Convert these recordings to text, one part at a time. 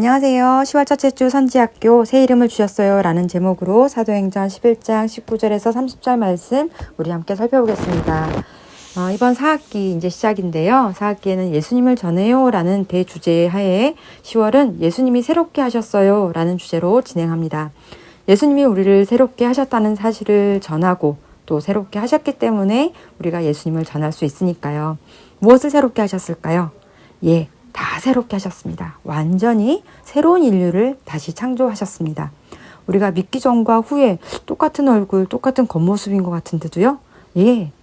안녕하세요. 10월 첫째 주 선지학교 새 이름을 주셨어요 라는 제목으로 사도행전 11장 19절에서 30절 말씀 우리 함께 살펴보겠습니다. 이번 4학기 이제 시작인데요. 4학기에는 예수님을 전해요 라는 대주제 하에 10월은 예수님이 새롭게 하셨어요 라는 주제로 진행합니다. 예수님이 우리를 새롭게 하셨다는 사실을 전하고 또 새롭게 하셨기 때문에 우리가 예수님을 전할 수 있으니까요. 무엇을 새롭게 하셨을까요? 다 새롭게 하셨습니다. 완전히 새로운 인류를 다시 창조하셨습니다. 우리가 믿기 전과 후에 똑같은 얼굴, 똑같은 겉모습인 것 같은데도요.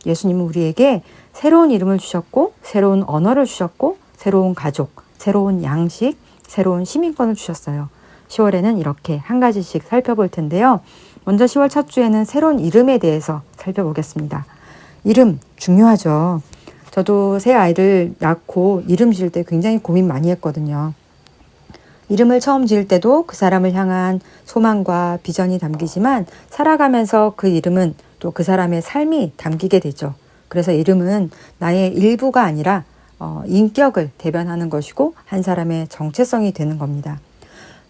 예수님은 우리에게 새로운 이름을 주셨고 새로운 언어를 주셨고 새로운 가족, 새로운 양식, 새로운 시민권을 주셨어요. 10월에는 이렇게 한 가지씩 살펴볼 텐데요. 먼저 10월 첫 주에는 새로운 이름에 대해서 살펴보겠습니다. 이름 중요하죠. 저도 새 아이를 낳고 이름 지을 때 굉장히 고민 많이 했거든요. 이름을 처음 지을 때도 그 사람을 향한 소망과 비전이 담기지만 살아가면서 그 이름은 또 그 사람의 삶이 담기게 되죠. 그래서 이름은 나의 일부가 아니라 인격을 대변하는 것이고 한 사람의 정체성이 되는 겁니다.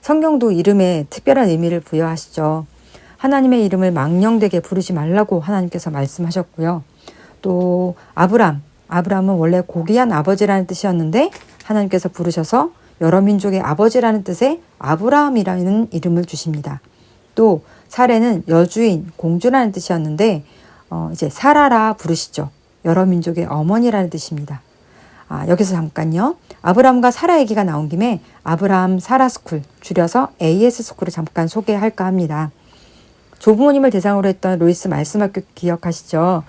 성경도 이름에 특별한 의미를 부여하시죠. 하나님의 이름을 망령되게 부르지 말라고 하나님께서 말씀하셨고요. 또 아브라함은 원래 고귀한 아버지라는 뜻이었는데 하나님께서 부르셔서 여러 민족의 아버지라는 뜻의 아브라함이라는 이름을 주십니다. 또 사레는 여주인, 공주라는 뜻이었는데 이제 사라라 부르시죠. 여러 민족의 어머니라는 뜻입니다. 여기서 잠깐요. 아브라함과 사라 얘기가 나온 김에 아브라함 사라 스쿨, 줄여서 AS 스쿨을 잠깐 소개할까 합니다. 조부모님을 대상으로 했던 로이스 말씀학교 기억하시죠?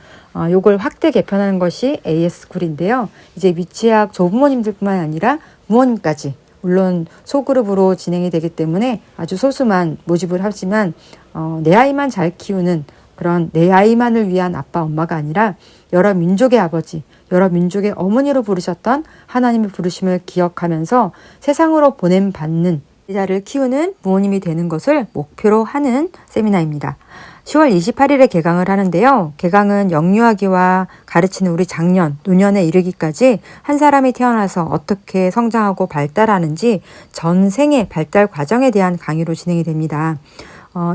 요걸 확대 개편하는 것이 AS 스쿨인데요. 이제 미취학 조부모님들뿐만 아니라 부모님까지 물론 소그룹으로 진행이 되기 때문에 아주 소수만 모집을 하지만 내 아이만 잘 키우는 그런 내 아이만을 위한 아빠 엄마가 아니라 여러 민족의 아버지, 여러 민족의 어머니로 부르셨던 하나님의 부르심을 기억하면서 세상으로 보냄받는 자를 키우는 부모님이 되는 것을 목표로 하는 세미나입니다. 10월 28일에 개강을 하는데요. 개강은 영유아기와 가르치는 우리 작년, 노년에 이르기까지 한 사람이 태어나서 어떻게 성장하고 발달하는지 전생의 발달 과정에 대한 강의로 진행이 됩니다.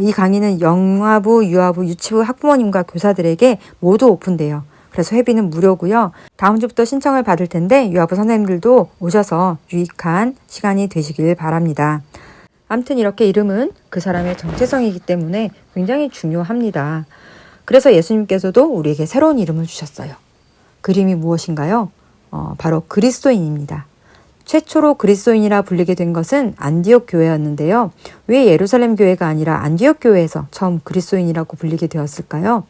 이 강의는 영아부, 유아부, 유치부 학부모님과 교사들에게 모두 오픈돼요. 그래서 회비는 무료고요. 다음 주부터 신청을 받을 텐데 유아부 선생님들도 오셔서 유익한 시간이 되시길 바랍니다. 아무튼 이렇게 이름은 그 사람의 정체성이기 때문에 굉장히 중요합니다. 그래서 예수님께서도 우리에게 새로운 이름을 주셨어요. 그 이름이 무엇인가요? 바로 그리스도인입니다. 최초로 그리스도인이라 불리게 된 것은 안디옥 교회였는데요. 왜 예루살렘 교회가 아니라 안디옥 교회에서 처음 그리스도인이라고 불리게 되었을까요?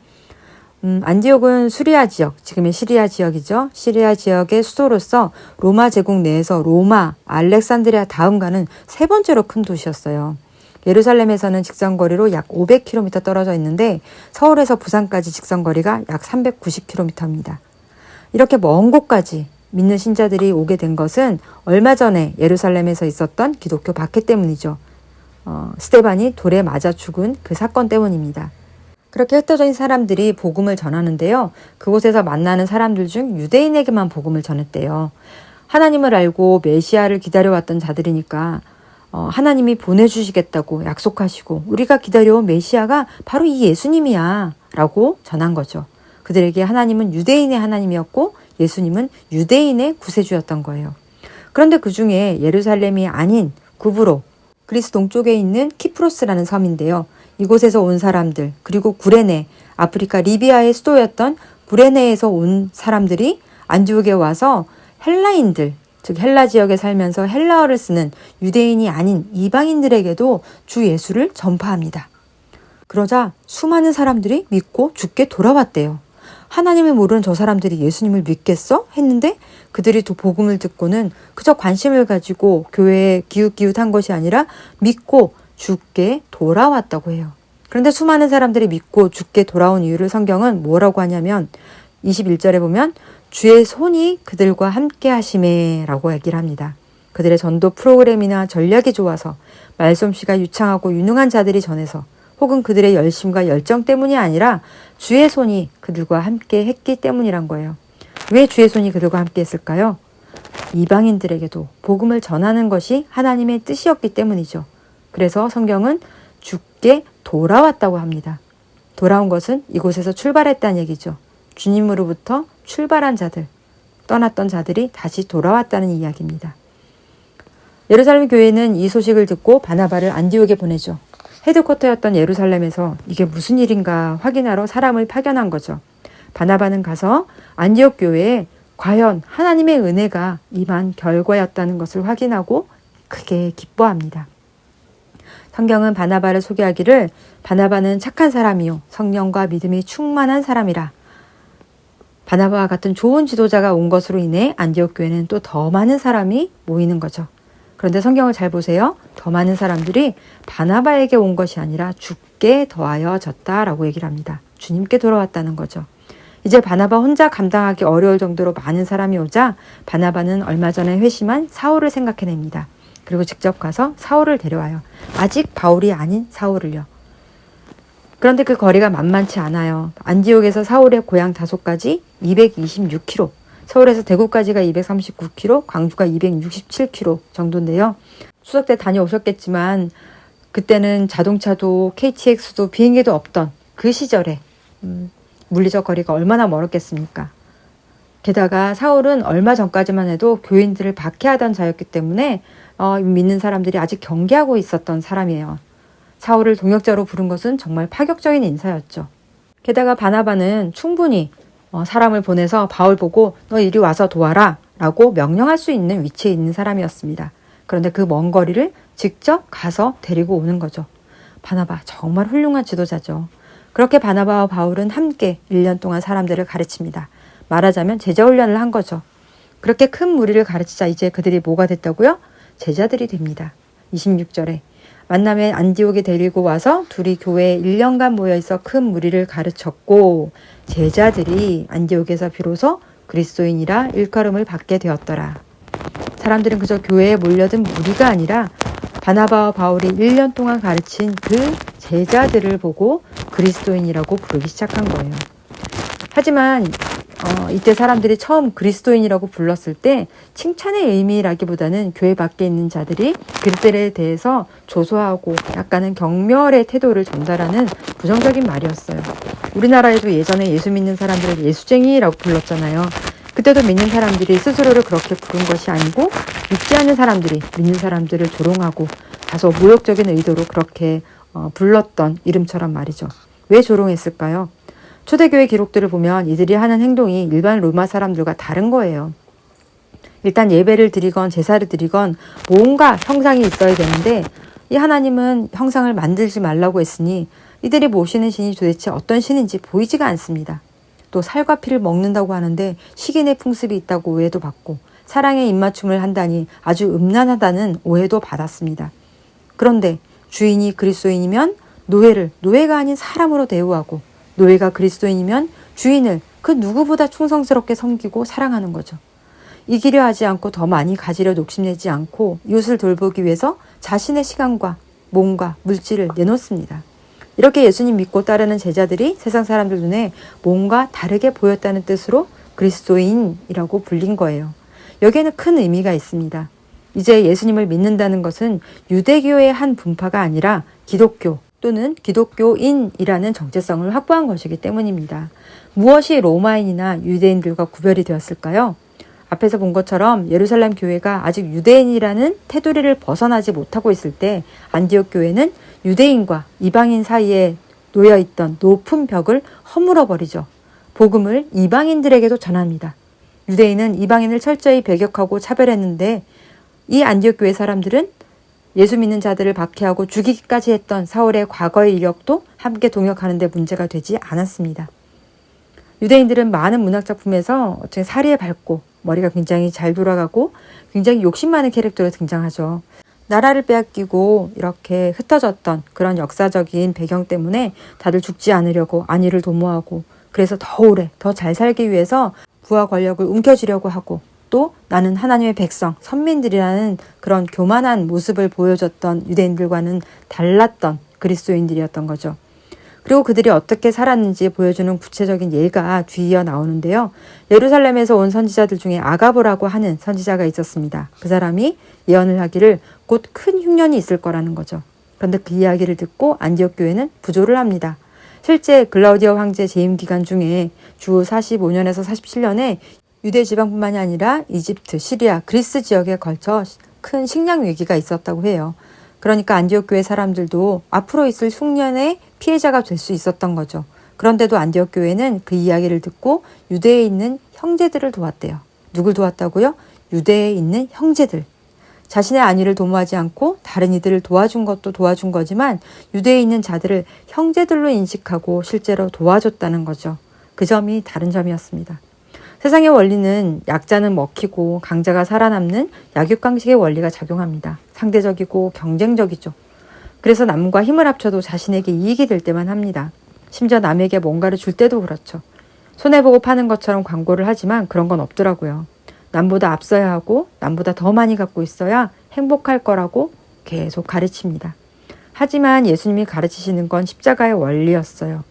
안디옥은 수리아 지역, 지금의 시리아 지역이죠. 시리아 지역의 수도로서 로마 제국 내에서 로마, 알렉산드리아 다음 가는 세 번째로 큰 도시였어요. 예루살렘에서는 직선거리로 약 500km 떨어져 있는데 서울에서 부산까지 직선거리가 약 390km입니다. 이렇게 먼 곳까지 믿는 신자들이 오게 된 것은 얼마 전에 예루살렘에서 있었던 기독교 박해 때문이죠. 스데반이 돌에 맞아 죽은 그 사건 때문입니다. 그렇게 흩어진 사람들이 복음을 전하는데요. 그곳에서 만나는 사람들 중 유대인에게만 복음을 전했대요. 하나님을 알고 메시아를 기다려왔던 자들이니까 하나님이 보내주시겠다고 약속하시고 우리가 기다려온 메시아가 바로 이 예수님이야 라고 전한 거죠. 그들에게 하나님은 유대인의 하나님이었고 예수님은 유대인의 구세주였던 거예요. 그런데 그 중에 예루살렘이 아닌 구브로, 그리스 동쪽에 있는 키프로스라는 섬인데요. 이곳에서 온 사람들, 그리고 구레네, 아프리카 리비아의 수도였던 구레네에서 온 사람들이 안디옥에 와서 헬라인들, 즉 헬라 지역에 살면서 헬라어를 쓰는 유대인이 아닌 이방인들에게도 주 예수를 전파합니다. 그러자 수많은 사람들이 믿고 주께 돌아왔대요. 하나님을 모르는 저 사람들이 예수님을 믿겠어? 했는데 그들이 또 복음을 듣고는 그저 관심을 가지고 교회에 기웃기웃한 것이 아니라 믿고 주께 돌아왔다고 해요. 그런데 수많은 사람들이 믿고 주께 돌아온 이유를 성경은 뭐라고 하냐면 21절에 보면 주의 손이 그들과 함께 하심에 라고 얘기를 합니다. 그들의 전도 프로그램이나 전략이 좋아서 말솜씨가 유창하고 유능한 자들이 전해서 혹은 그들의 열심과 열정 때문이 아니라 주의 손이 그들과 함께 했기 때문이란 거예요. 왜 주의 손이 그들과 함께 했을까요? 이방인들에게도 복음을 전하는 것이 하나님의 뜻이었기 때문이죠. 그래서 성경은 주께 돌아왔다고 합니다. 돌아온 것은 이곳에서 출발했다는 얘기죠. 주님으로부터 출발한 자들, 떠났던 자들이 다시 돌아왔다는 이야기입니다. 예루살렘 교회는 이 소식을 듣고 바나바를 안디옥에 보내죠. 헤드쿼터였던 예루살렘에서 이게 무슨 일인가 확인하러 사람을 파견한 거죠. 바나바는 가서 안디옥 교회에 과연 하나님의 은혜가 임한 결과였다는 것을 확인하고 크게 기뻐합니다. 성경은 바나바를 소개하기를 바나바는 착한 사람이요 성령과 믿음이 충만한 사람이라. 바나바와 같은 좋은 지도자가 온 것으로 인해 안디옥 교회는 또 더 많은 사람이 모이는 거죠. 그런데 성경을 잘 보세요. 더 많은 사람들이 바나바에게 온 것이 아니라 주께 더하여졌다라고 얘기를 합니다. 주님께 돌아왔다는 거죠. 이제 바나바 혼자 감당하기 어려울 정도로 많은 사람이 오자 바나바는 얼마 전에 회심한 사울을 생각해냅니다. 그리고 직접 가서 사울을 데려와요. 아직 바울이 아닌 사울을요. 그런데 그 거리가 만만치 않아요. 안디옥에서 사울의 고향 다소까지 226km, 서울에서 대구까지가 239km, 광주가 267km 정도인데요. 추석 때 다녀오셨겠지만 그때는 자동차도 KTX도 비행기도 없던 그 시절에 물리적 거리가 얼마나 멀었겠습니까? 게다가 사울은 얼마 전까지만 해도 교인들을 박해하던 자였기 때문에 믿는 사람들이 아직 경계하고 있었던 사람이에요. 사울을 동역자로 부른 것은 정말 파격적인 인사였죠. 게다가 바나바는 충분히 사람을 보내서 바울 보고 너 이리 와서 도와라 라고 명령할 수 있는 위치에 있는 사람이었습니다. 그런데 그 먼 거리를 직접 가서 데리고 오는 거죠. 바나바 정말 훌륭한 지도자죠. 그렇게 바나바와 바울은 함께 1년 동안 사람들을 가르칩니다. 말하자면 제자 훈련을 한 거죠. 그렇게 큰 무리를 가르치자 이제 그들이 뭐가 됐다고요? 제자들이 됩니다. 26절에 만남에 안디옥에 데리고 와서 둘이 교회에 1년간 모여있어 큰 무리를 가르쳤고 제자들이 안디옥에서 비로소 그리스도인이라 일컬음을 받게 되었더라. 사람들은 그저 교회에 몰려든 무리가 아니라 바나바와 바울이 1년 동안 가르친 그 제자들을 보고 그리스도인이라고 부르기 시작한 거예요. 하지만 이때 사람들이 처음 그리스도인이라고 불렀을 때 칭찬의 의미라기보다는 교회 밖에 있는 자들이 그들에 대해서 조소하고 약간은 경멸의 태도를 전달하는 부정적인 말이었어요. 우리나라에도 예전에 예수 믿는 사람들을 예수쟁이라고 불렀잖아요. 그때도 믿는 사람들이 스스로를 그렇게 부른 것이 아니고 믿지 않는 사람들이 믿는 사람들을 조롱하고 다소 모욕적인 의도로 그렇게 불렀던 이름처럼 말이죠. 왜 조롱했을까요? 초대교회 기록들을 보면 이들이 하는 행동이 일반 로마 사람들과 다른 거예요. 일단 예배를 드리건 제사를 드리건 뭔가 형상이 있어야 되는데 이 하나님은 형상을 만들지 말라고 했으니 이들이 모시는 신이 도대체 어떤 신인지 보이지가 않습니다. 또 살과 피를 먹는다고 하는데 식인의 풍습이 있다고 오해도 받고 사랑의 입맞춤을 한다니 아주 음란하다는 오해도 받았습니다. 그런데 주인이 그리스도인이면 노예를 노예가 아닌 사람으로 대우하고 노예가 그리스도인이면 주인을 그 누구보다 충성스럽게 섬기고 사랑하는 거죠. 이기려 하지 않고 더 많이 가지려 욕심내지 않고 이웃을 돌보기 위해서 자신의 시간과 몸과 물질을 내놓습니다. 이렇게 예수님 믿고 따르는 제자들이 세상 사람들 눈에 뭔가 다르게 보였다는 뜻으로 그리스도인이라고 불린 거예요. 여기에는 큰 의미가 있습니다. 이제 예수님을 믿는다는 것은 유대교의 한 분파가 아니라 기독교 또는 기독교인이라는 정체성을 확보한 것이기 때문입니다. 무엇이 로마인이나 유대인들과 구별이 되었을까요? 앞에서 본 것처럼 예루살렘 교회가 아직 유대인이라는 테두리를 벗어나지 못하고 있을 때 안디옥 교회는 유대인과 이방인 사이에 놓여있던 높은 벽을 허물어버리죠. 복음을 이방인들에게도 전합니다. 유대인은 이방인을 철저히 배격하고 차별했는데 이 안디옥 교회 사람들은 예수 믿는 자들을 박해하고 죽이기까지 했던 사울의 과거의 이력도 함께 동역하는 데 문제가 되지 않았습니다. 유대인들은 많은 문학작품에서 사리에 밟고 머리가 굉장히 잘 돌아가고 굉장히 욕심 많은 캐릭터로 등장하죠. 나라를 빼앗기고 이렇게 흩어졌던 그런 역사적인 배경 때문에 다들 죽지 않으려고 안위를 도모하고 그래서 더 오래 더 잘 살기 위해서 부와 권력을 움켜쥐려고 하고 또 나는 하나님의 백성, 선민들이라는 그런 교만한 모습을 보여줬던 유대인들과는 달랐던 그리스도인들이었던 거죠. 그리고 그들이 어떻게 살았는지 보여주는 구체적인 예가 뒤이어 나오는데요. 예루살렘에서 온 선지자들 중에 아가보라고 하는 선지자가 있었습니다. 그 사람이 예언을 하기를 곧 큰 흉년이 있을 거라는 거죠. 그런데 그 이야기를 듣고 안디옥 교회는 부조를 합니다. 실제 글라우디오 황제 재임 기간 중에 주 45년에서 47년에 유대 지방뿐만이 아니라 이집트, 시리아, 그리스 지역에 걸쳐 큰 식량 위기가 있었다고 해요. 그러니까 안디옥 교회 사람들도 앞으로 있을 흉년의 피해자가 될 수 있었던 거죠. 그런데도 안디옥 교회는 그 이야기를 듣고 유대에 있는 형제들을 도왔대요. 누굴 도왔다고요? 유대에 있는 형제들. 자신의 안위를 도모하지 않고 다른 이들을 도와준 것도 도와준 거지만 유대에 있는 자들을 형제들로 인식하고 실제로 도와줬다는 거죠. 그 점이 다른 점이었습니다. 세상의 원리는 약자는 먹히고 강자가 살아남는 약육강식의 원리가 작용합니다. 상대적이고 경쟁적이죠. 그래서 남과 힘을 합쳐도 자신에게 이익이 될 때만 합니다. 심지어 남에게 뭔가를 줄 때도 그렇죠. 손해보고 파는 것처럼 광고를 하지만 그런 건 없더라고요. 남보다 앞서야 하고 남보다 더 많이 갖고 있어야 행복할 거라고 계속 가르칩니다. 하지만 예수님이 가르치시는 건 십자가의 원리였어요.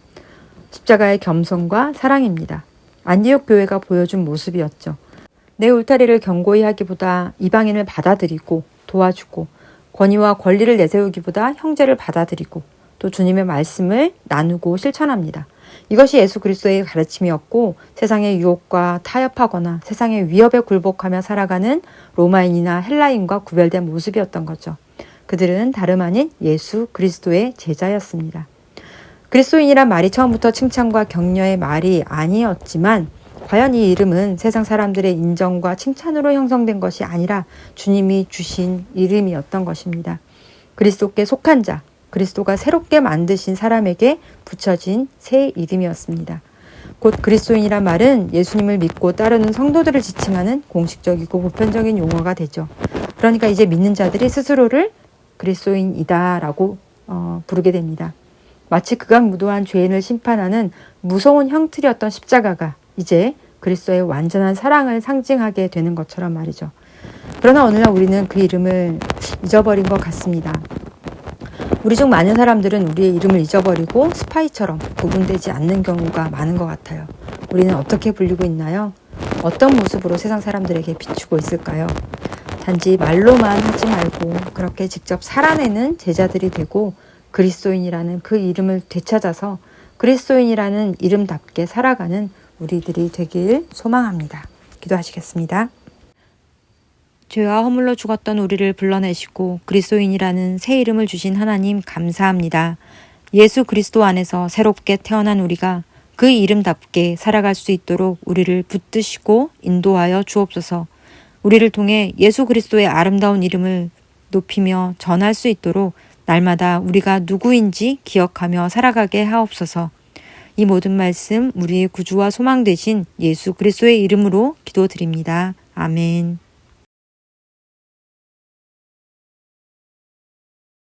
십자가의 겸손과 사랑입니다. 안디옥 교회가 보여준 모습이었죠. 내 울타리를 견고히 하기보다 이방인을 받아들이고 도와주고 권위와 권리를 내세우기보다 형제를 받아들이고 또 주님의 말씀을 나누고 실천합니다. 이것이 예수 그리스도의 가르침이었고 세상의 유혹과 타협하거나 세상의 위협에 굴복하며 살아가는 로마인이나 헬라인과 구별된 모습이었던 거죠. 그들은 다름 아닌 예수 그리스도의 제자였습니다. 그리스도인이란 말이 처음부터 칭찬과 격려의 말이 아니었지만 과연 이 이름은 세상 사람들의 인정과 칭찬으로 형성된 것이 아니라 주님이 주신 이름이었던 것입니다. 그리스도께 속한 자, 그리스도가 새롭게 만드신 사람에게 붙여진 새 이름이었습니다. 곧 그리스도인이란 말은 예수님을 믿고 따르는 성도들을 지칭하는 공식적이고 보편적인 용어가 되죠. 그러니까 이제 믿는 자들이 스스로를 그리스도인이다라고 부르게 됩니다. 마치 극악무도한 죄인을 심판하는 무서운 형틀이었던 십자가가 이제 그리스도의 완전한 사랑을 상징하게 되는 것처럼 말이죠. 그러나 오늘날 우리는 그 이름을 잊어버린 것 같습니다. 우리 중 많은 사람들은 우리의 이름을 잊어버리고 스파이처럼 구분되지 않는 경우가 많은 것 같아요. 우리는 어떻게 불리고 있나요? 어떤 모습으로 세상 사람들에게 비추고 있을까요? 단지 말로만 하지 말고 그렇게 직접 살아내는 제자들이 되고 그리스도인이라는 그 이름을 되찾아서 그리스도인이라는 이름답게 살아가는 우리들이 되길 소망합니다. 기도하시겠습니다. 죄와 허물로 죽었던 우리를 불러내시고 그리스도인이라는 새 이름을 주신 하나님 감사합니다. 예수 그리스도 안에서 새롭게 태어난 우리가 그 이름답게 살아갈 수 있도록 우리를 붙드시고 인도하여 주옵소서. 우리를 통해 예수 그리스도의 아름다운 이름을 높이며 전할 수 있도록 날마다 우리가 누구인지 기억하며 살아가게 하옵소서. 이 모든 말씀 우리의 구주와 소망 되신 예수 그리스도의 이름으로 기도드립니다. 아멘.